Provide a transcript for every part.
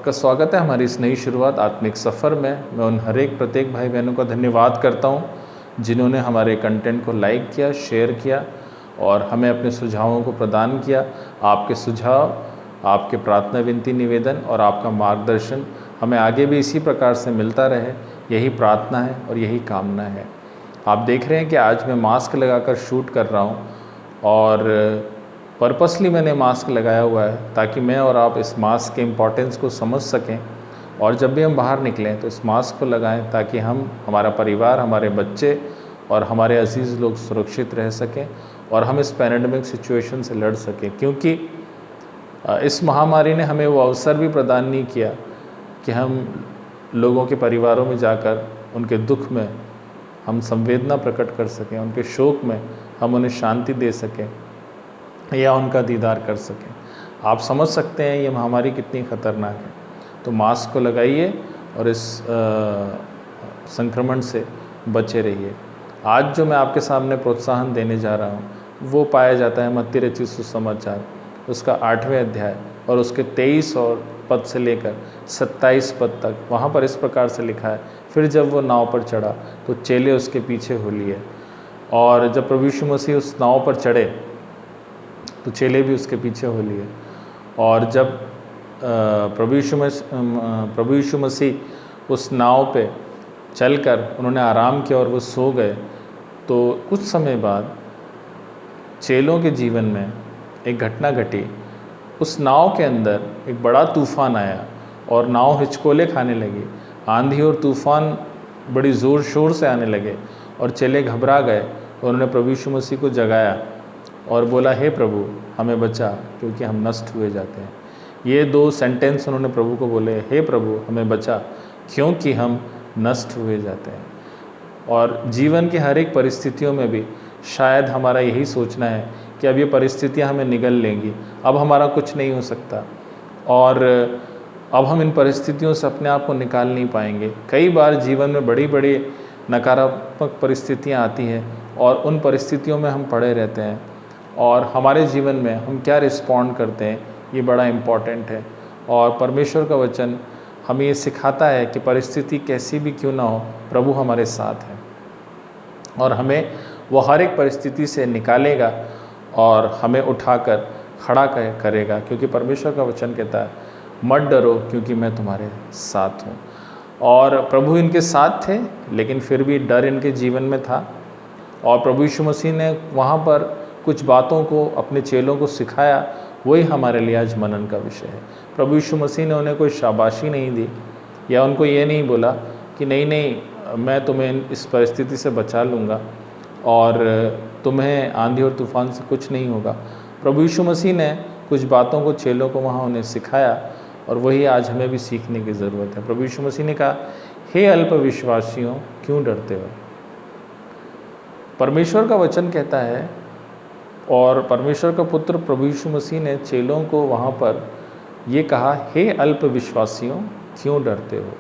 आपका स्वागत है हमारी इस नई शुरुआत आत्मिक सफ़र में। मैं उन हर एक प्रत्येक भाई बहनों का धन्यवाद करता हूं जिन्होंने हमारे कंटेंट को लाइक किया, शेयर किया और हमें अपने सुझावों को प्रदान किया। आपके सुझाव, आपके प्रार्थना, विनती, निवेदन और आपका मार्गदर्शन हमें आगे भी इसी प्रकार से मिलता रहे, यही प्रार्थना है और यही कामना है। आप देख रहे हैं कि आज मैं मास्क लगाकर शूट कर रहा हूँ और पर्पसली मैंने मास्क लगाया हुआ है ताकि मैं और आप इस मास्क के इम्पोर्टेंस को समझ सकें और जब भी हम बाहर निकलें तो इस मास्क को लगाएं ताकि हम, हमारा परिवार, हमारे बच्चे और हमारे अजीज़ लोग सुरक्षित रह सकें और हम इस पैंडेमिक सिचुएशन से लड़ सकें। क्योंकि इस महामारी ने हमें वो अवसर भी प्रदान नहीं किया कि हम लोगों के परिवारों में जाकर उनके दुख में हम संवेदना प्रकट कर सकें, उनके शोक में हम उन्हें शांति दे सकें या उनका दीदार कर सकें। आप समझ सकते हैं ये महामारी कितनी ख़तरनाक है। तो मास्क को लगाइए और इस संक्रमण से बचे रहिए। आज जो मैं आपके सामने प्रोत्साहन देने जा रहा हूँ वो पाया जाता है मत्ती रचित सुसमाचार उसका 8वें अध्याय और उसके 23 और पद से लेकर 27 पद तक। वहाँ पर इस प्रकार से लिखा है, फिर जब वो नाव पर चढ़ा तो चेले उसके पीछे हो लिए। और जब प्रभु यीशु मसीह उस नाव पर चढ़े तो चेले भी उसके पीछे हो लिए। और जब प्रभु यीशु मसीह उस नाव पे चलकर उन्होंने आराम किया और वो सो गए, तो कुछ समय बाद चेलों के जीवन में एक घटना घटी। उस नाव के अंदर एक बड़ा तूफ़ान आया और नाव हिचकोले खाने लगी। आंधी और तूफ़ान बड़ी ज़ोर शोर से आने लगे और चेले घबरा गए। उन्होंने प्रभु यीशु मसीह को जगाया और बोला, हे प्रभु हमें बचा क्योंकि हम नष्ट हुए जाते हैं। ये 2 सेंटेंस उन्होंने प्रभु को बोले, हे प्रभु हमें बचा क्योंकि हम नष्ट हुए जाते हैं। और जीवन की हर एक परिस्थितियों में भी शायद हमारा यही सोचना है कि अब ये परिस्थितियां हमें निगल लेंगी, अब हमारा कुछ नहीं हो सकता और अब हम इन परिस्थितियों से अपने आप को निकाल नहीं पाएंगे। कई बार जीवन में बड़ी बड़ी नकारात्मक परिस्थितियां आती हैं और उन परिस्थितियों में हम पड़े रहते हैं और हमारे जीवन में हम क्या रिस्पॉन्ड करते हैं ये बड़ा इम्पॉर्टेंट है। और परमेश्वर का वचन हमें ये सिखाता है कि परिस्थिति कैसी भी क्यों ना हो, प्रभु हमारे साथ है और हमें वो हर एक परिस्थिति से निकालेगा और हमें उठाकर खड़ा करेगा। क्योंकि परमेश्वर का वचन कहता है, मत डरो क्योंकि मैं तुम्हारे साथ हूँ। और प्रभु इनके साथ थे लेकिन फिर भी डर इनके जीवन में था और प्रभु यीशु मसीह ने वहाँ पर कुछ बातों को अपने चेलों को सिखाया। वही हमारे लिए आज मनन का विषय है। प्रभु यीशु मसीह ने उन्हें कोई शाबाशी नहीं दी या उनको ये नहीं बोला कि नहीं मैं तुम्हें इस परिस्थिति से बचा लूँगा और तुम्हें आंधी और तूफान से कुछ नहीं होगा। प्रभु यीशु मसीह ने कुछ बातों को चेलों को वहाँ उन्हें सिखाया और वही आज हमें भी सीखने की ज़रूरत है। प्रभु यीशु मसीह ने कहा, हे अल्पविश्वासियों क्यों डरते हो। परमेश्वर का वचन कहता है और परमेश्वर का पुत्र प्रभु यीशु मसीह ने चेलों को वहाँ पर ये कहा, हे अल्पविश्वासियों क्यों डरते हो।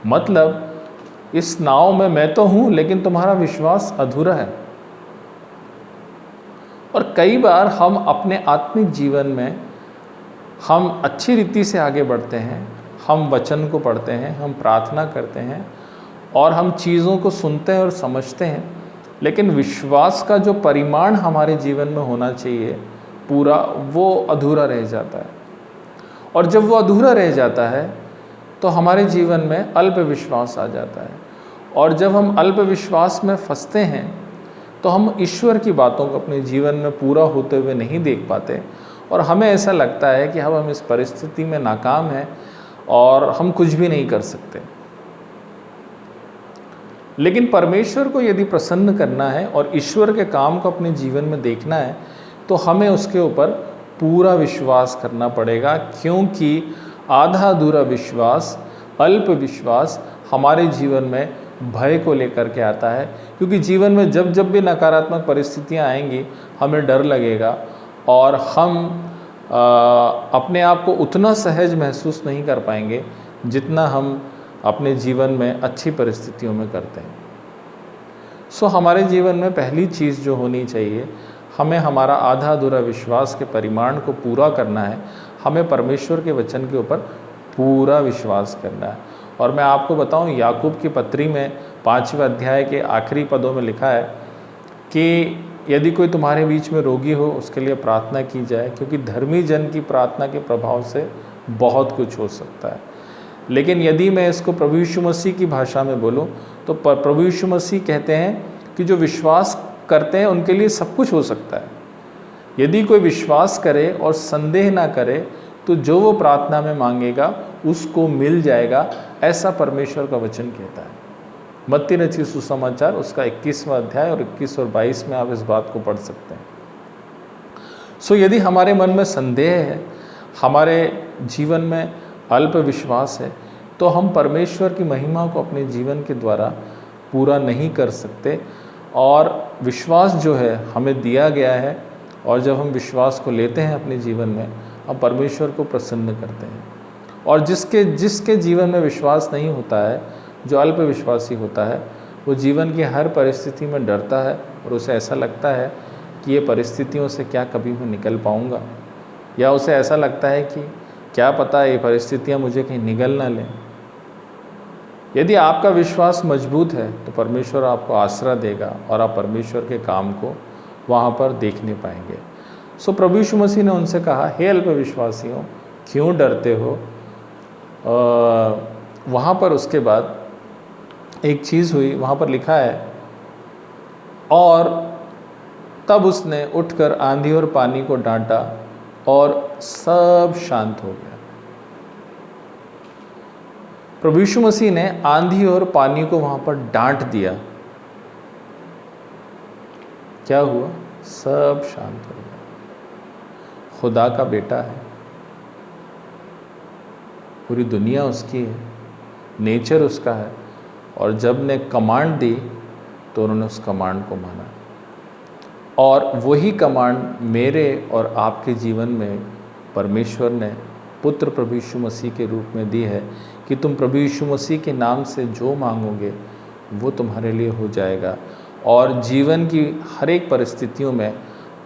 मतलब इस नाव में मैं तो हूँ लेकिन तुम्हारा विश्वास अधूरा है। और कई बार हम अपने आत्मिक जीवन में हम अच्छी रीति से आगे बढ़ते हैं, हम वचन को पढ़ते हैं, हम प्रार्थना करते हैं और हम चीज़ों को सुनते हैं और समझते हैं, लेकिन विश्वास का जो परिमाण हमारे जीवन में होना चाहिए पूरा, वो अधूरा रह जाता है। और जब वो अधूरा रह जाता है तो हमारे जीवन में अल्प विश्वास आ जाता है और जब हम अल्प विश्वास में फंसते हैं तो हम ईश्वर की बातों को अपने जीवन में पूरा होते हुए नहीं देख पाते और हमें ऐसा लगता है कि हम इस परिस्थिति में नाकाम हैं और हम कुछ भी नहीं कर सकते। लेकिन परमेश्वर को यदि प्रसन्न करना है और ईश्वर के काम को अपने जीवन में देखना है तो हमें उसके ऊपर पूरा विश्वास करना पड़ेगा। क्योंकि आधा अधूरा विश्वास, अल्प विश्वास हमारे जीवन में भय को लेकर के आता है। क्योंकि जीवन में जब जब भी नकारात्मक परिस्थितियां आएंगी हमें डर लगेगा और हम अपने आप को उतना सहज महसूस नहीं कर पाएंगे जितना हम अपने जीवन में अच्छी परिस्थितियों में करते हैं। सो हमारे जीवन में पहली चीज़ जो होनी चाहिए, हमें हमारा आधा अधूरा विश्वास के परिमाण को पूरा करना है। हमें परमेश्वर के वचन के ऊपर पूरा विश्वास करना है। और मैं आपको बताऊं, याकूब की पत्री में 5वें अध्याय के आखिरी पदों में लिखा है कि यदि कोई तुम्हारे बीच में रोगी हो उसके लिए प्रार्थना की जाए, क्योंकि धर्मी जन की प्रार्थना के प्रभाव से बहुत कुछ हो सकता है। लेकिन यदि मैं इसको प्रभु यीशु मसीह की भाषा में बोलूं तो प्रभु यीशु मसीह कहते हैं कि जो विश्वास करते हैं उनके लिए सब कुछ हो सकता है। यदि कोई विश्वास करे और संदेह ना करे तो जो वो प्रार्थना में मांगेगा उसको मिल जाएगा, ऐसा परमेश्वर का वचन कहता है। मत्ती रचित सुसमाचार उसका 21वां अध्याय और 21 और 22 में आप इस बात को पढ़ सकते हैं। यदि हमारे मन में संदेह है, हमारे जीवन में अल्प विश्वास है, तो हम परमेश्वर की महिमा को अपने जीवन के द्वारा पूरा नहीं कर सकते। और विश्वास जो है हमें दिया गया है, और जब हम विश्वास को लेते हैं अपने जीवन में, हम परमेश्वर को प्रसन्न करते हैं। और जिसके जीवन में विश्वास नहीं होता है, जो अल्प विश्वासी होता है, वो जीवन की हर परिस्थिति में डरता है और उसे ऐसा लगता है कि ये परिस्थितियों से क्या कभी मैं निकल पाऊँगा, या उसे ऐसा लगता है कि क्या पता ये परिस्थितियाँ मुझे कहीं निगल ना लें। यदि आपका विश्वास मजबूत है तो परमेश्वर आपको आसरा देगा और आप परमेश्वर के काम को वहाँ पर देखने पाएंगे। प्रभु यीशु मसीह ने उनसे कहा, हे अल्प विश्वासियों, क्यों डरते हो। वहाँ पर उसके बाद एक चीज़ हुई, वहाँ पर लिखा है, और तब उसने उठकर आंधी और पानी को डांटा और सब शांत हो गया। प्रभु यीशु मसीह ने आंधी और पानी को वहाँ पर डांट दिया, क्या हुआ? सब शांत हो गया। खुदा का बेटा है, पूरी दुनिया उसकी है, नेचर उसका है, और जब ने कमांड दी तो उन्होंने उस कमांड को माना। और वही कमांड मेरे और आपके जीवन में परमेश्वर ने पुत्र प्रभु यीशु मसीह के रूप में दी है कि तुम प्रभु यीशु मसीह के नाम से जो मांगोगे वो तुम्हारे लिए हो जाएगा। और जीवन की हर एक परिस्थितियों में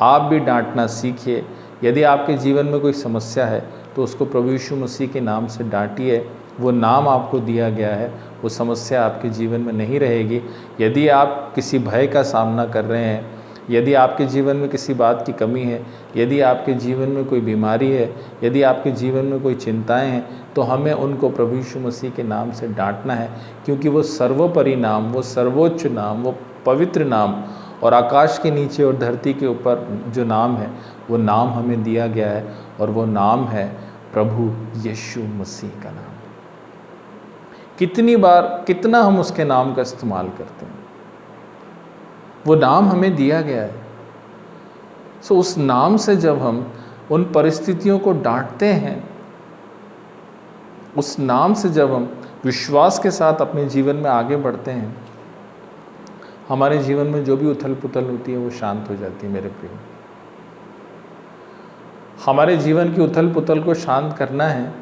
आप भी डांटना सीखिए। यदि आपके जीवन में कोई समस्या है तो उसको प्रभु यीशु मसीह के नाम से डांटिए। वो नाम आपको दिया गया है, वो समस्या आपके जीवन में नहीं रहेगी। यदि आप किसी भय का सामना कर रहे हैं, यदि आपके जीवन में किसी बात की कमी है, यदि आपके जीवन में कोई बीमारी है, यदि आपके जीवन में कोई चिंताएं हैं, तो हमें उनको प्रभु यीशु मसीह के नाम से डांटना है, क्योंकि वो सर्वोपरि नाम, वो सर्वोच्च नाम, वो पवित्र नाम, और आकाश के नीचे और धरती के ऊपर जो नाम है वो नाम हमें दिया गया है, और वो नाम है प्रभु यीशु मसीह का नाम। कितनी बार, कितना हम उसके नाम का इस्तेमाल करते हैं। वो नाम हमें दिया गया है। उस नाम से जब हम उन परिस्थितियों को डांटते हैं, उस नाम से जब हम विश्वास के साथ अपने जीवन में आगे बढ़ते हैं, हमारे जीवन में जो भी उथल पुथल होती है वो शांत हो जाती है। मेरे प्रिय, हमारे जीवन की उथल पुथल को शांत करना है।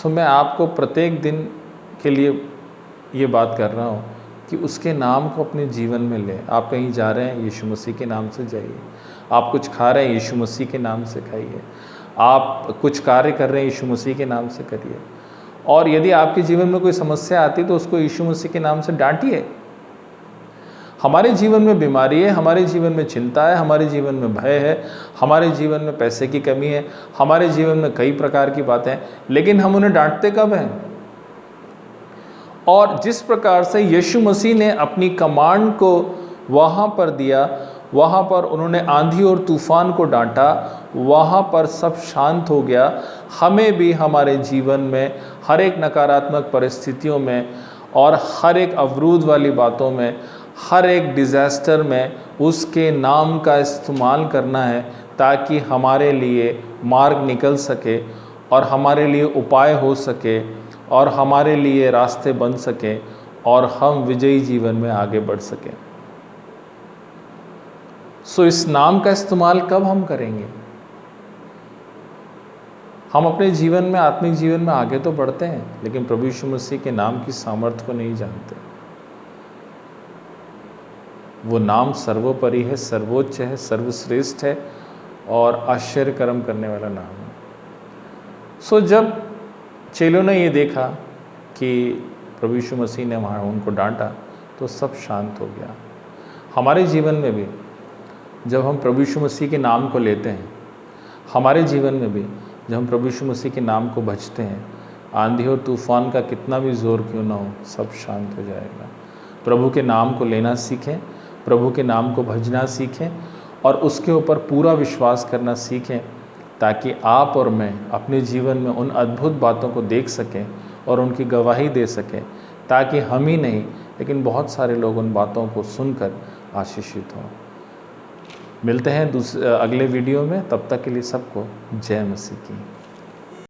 मैं आपको प्रत्येक दिन के लिए ये बात कर रहा हूँ कि उसके नाम को अपने जीवन में लें। आप कहीं जा रहे हैं, यीशु मसीह के नाम से जाइए। आप कुछ खा रहे हैं, यीशु मसीह के नाम से खाइए। आप कुछ कार्य कर रहे हैं, यीशु मसीह के नाम से करिए। और यदि आपके जीवन में कोई समस्या आती है तो उसको यीशु मसीह के नाम से डांटिए। हमारे जीवन में बीमारी है, हमारे जीवन में चिंता है, हमारे जीवन में भय है, हमारे जीवन में पैसे की कमी है, हमारे जीवन में कई प्रकार की बातें हैं, लेकिन हम उन्हें डांटते कब हैं? और जिस प्रकार से यीशु मसीह ने अपनी कमांड को वहाँ पर दिया, वहाँ पर उन्होंने आंधी और तूफान को डांटा, वहाँ पर सब शांत हो गया। हमें भी हमारे जीवन में हर एक नकारात्मक परिस्थितियों में और हर एक अवरोध वाली बातों में, हर एक डिज़ास्टर में उसके नाम का इस्तेमाल करना है, ताकि हमारे लिए मार्ग निकल सके और हमारे लिए उपाय हो सके और हमारे लिए रास्ते बन सके और हम विजयी जीवन में आगे बढ़ सकें। इस नाम का इस्तेमाल कब हम करेंगे? हम अपने जीवन में, आत्मिक जीवन में आगे तो बढ़ते हैं, लेकिन प्रभु यीशु मसीह के नाम की सामर्थ्य को नहीं जानते। वो नाम सर्वोपरि है, सर्वोच्च है, सर्वश्रेष्ठ है और आश्चर्य कर्म करने वाला नाम है। जब चेलों ने ये देखा कि प्रभु यीशु मसीह ने वहाँ उनको डांटा तो सब शांत हो गया। हमारे जीवन में भी जब हम प्रभु यीशु मसीह के नाम को लेते हैं, हमारे जीवन में भी जब हम प्रभु यीशु मसीह के नाम को भजते हैं, आंधी और तूफान का कितना भी ज़ोर क्यों ना हो, सब शांत हो जाएगा। प्रभु के नाम को लेना सीखें, प्रभु के नाम को भजना सीखें और उसके ऊपर पूरा विश्वास करना सीखें, ताकि आप और मैं अपने जीवन में उन अद्भुत बातों को देख सकें और उनकी गवाही दे सकें, ताकि हम ही नहीं लेकिन बहुत सारे लोग उन बातों को सुनकर आशीषित हों। मिलते हैं अगले वीडियो में, तब तक के लिए सबको जय मसीह की।